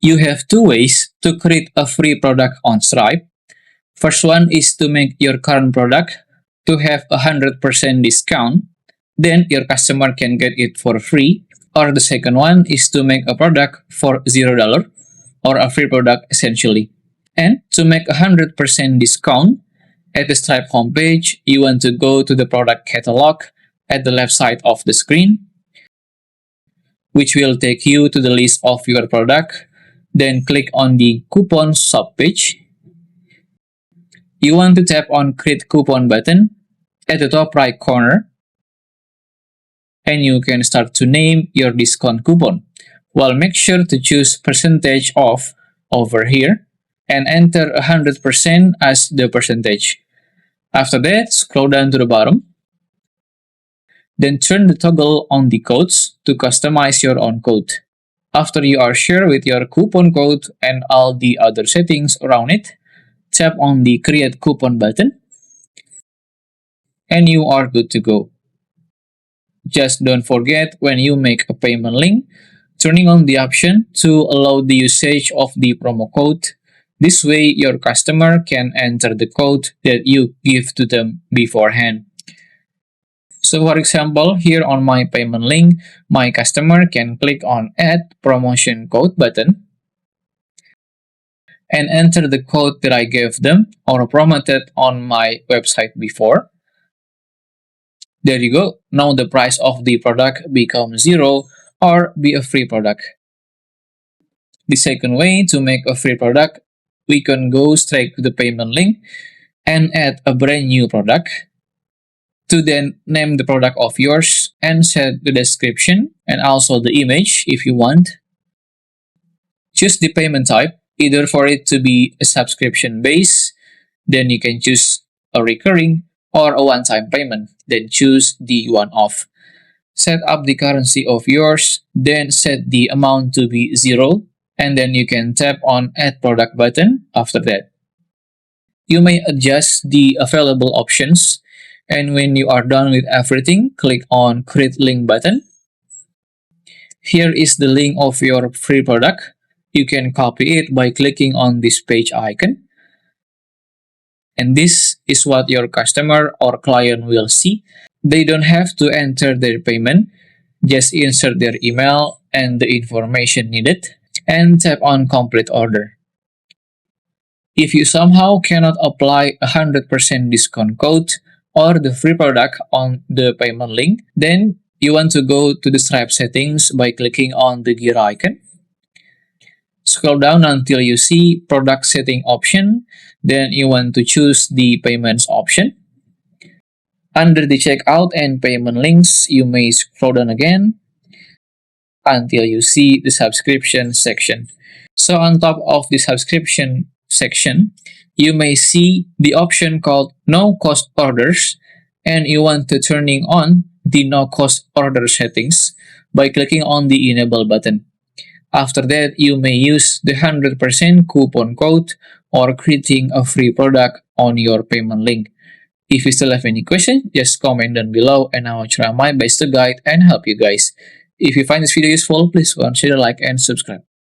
You have two ways to create a free product on Stripe. First one is to make your current product to have 100% discount. Then your customer can get it for free. Or the second one is to make a product for $0 or a free product essentially. And to make 100% discount, at the Stripe homepage, you want to go to the product catalog at the left side of the screen, which will take you to the list of your product. Then click on the coupon subpage. You want to tap on Create Coupon button at the top right corner, and you can start to name your discount coupon. Well, make sure to choose percentage off over here and enter 100% as the percentage. After that, scroll down to the bottom. Then turn the toggle on the codes to customize your own code. After you are sure with your coupon code and all the other settings around it, tap on the Create Coupon button, and you are good to go. Just don't forget, when you make a payment link, turning on the option to allow the usage of the promo code. This way, your customer can enter the code that you give to them beforehand. So for example, here on my payment link, my customer can click on Add Promotion Code button and enter the code that I gave them or promoted on my website before. There you go. Now the price of the product becomes $0 or be a free product. The second way to make a free product, we can go straight to the payment link and add a brand new product. To then name the product of yours and set the description and also the image if you want. Choose the payment type, either for it to be a subscription base, then you can choose a recurring or a one-time payment, then choose the one-off. Set up the currency of yours, then set the amount to be $0, and then you can tap on Add Product button after that. You may adjust the available options, and when you are done with everything, click on Create Link button. Here is the link of your free product. You can copy it by clicking on this page icon. And this is what your customer or client will see. They don't have to enter their payment. Just insert their email and the information needed and tap on Complete Order. If you somehow cannot apply 100% discount code or the free product on the payment link, then you want to go to the Stripe settings by clicking on the gear icon. Scroll down until you see Product Setting option, then you want to choose the Payments option. Under the Checkout and Payment links, you may scroll down again until you see the Subscription section. So on top of the Subscription section, you may see the option called No Cost Orders, and you want to turning on the No Cost Order settings by clicking on the Enable button. After that, you may use the 100% coupon code or creating a free product on your payment link. If you still have any questions, just comment down below and I will try my best to guide and help you guys. If you find this video useful, please consider like and subscribe.